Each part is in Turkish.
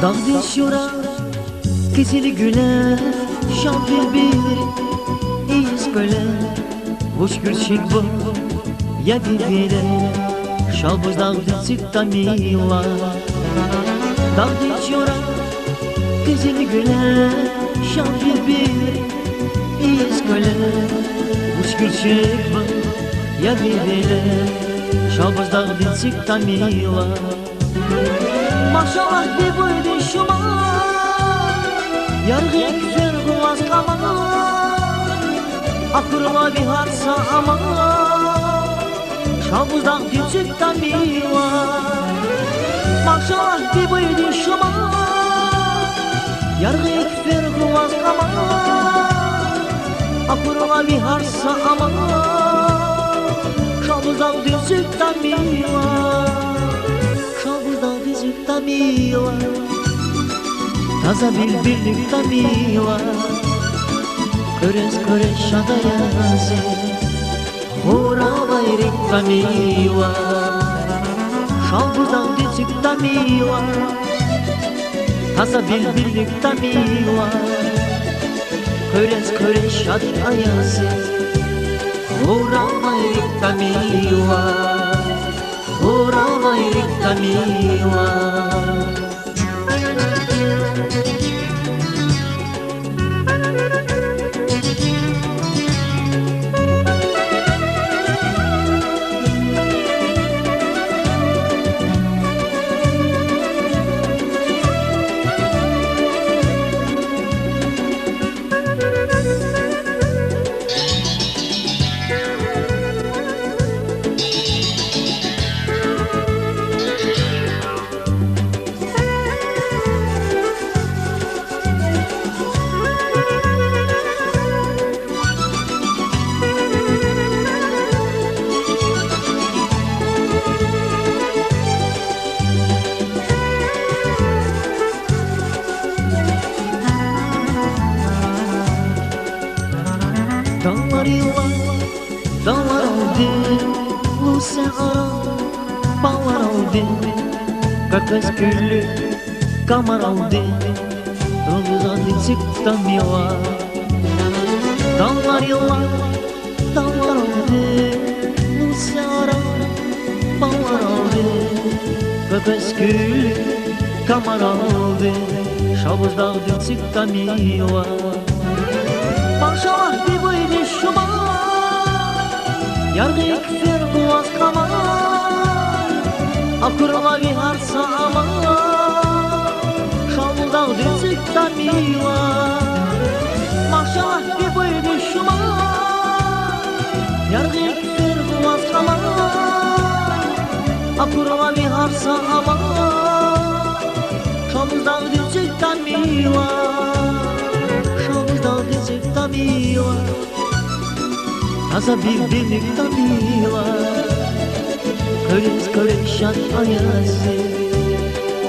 Kardeşura kesili güle şan bir iskole hoş gürçik bu ya dibine şalbuz dağdı çıkta mila Kardeşura kesili güle şan bir iskole hoş gürçik bu ya dibine şalbuz dağdı çıkta mila Maşallah bir boydu şuma Yargı güzel kulaz kama Akırma bir harsa ama Şabuzdan küçükten bir var Maşallah bir boydu şuma Yargı güzel kulaz kama Akırma bir harsa ama Şabuzdan küçükten bir var Mila Taza birlik da mila Köres şadayazı Hora bayrik da mila Şalbuzdan düzük da mila Taza birlik da mila Köres şadayazı Hora bayrik da mila Hora bayrik da mila Dağlar oldu, Lusa ara, bağlar oldu Kakas güllü, kamar oldu Rızadı çıktı mila Dağlar oldu, Lusa ara, bağlar oldu Kakas güllü, kamar oldu Şabuz dağdı çıktı mila Maşallah bir boydu şuma Yargı ekfer boğaz kama Akırma bir harsa ama Şalbuzdan düzükten mila Maşallah bir boydu şuma Yargı ekfer boğaz kama Akırma bir harsa ama Şalbuzdan düzükten mila Şalbuzdan mila Taza birlik da mila Köres şan ayazı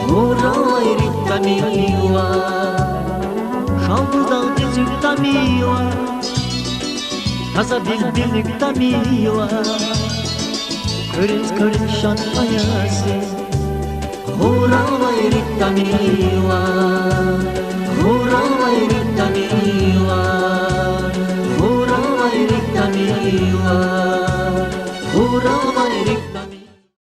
Hora bayrik da mila Şalbuzdan düzük da mila Taza birlik da mila Köres şan ayazı Hora bayrik da mila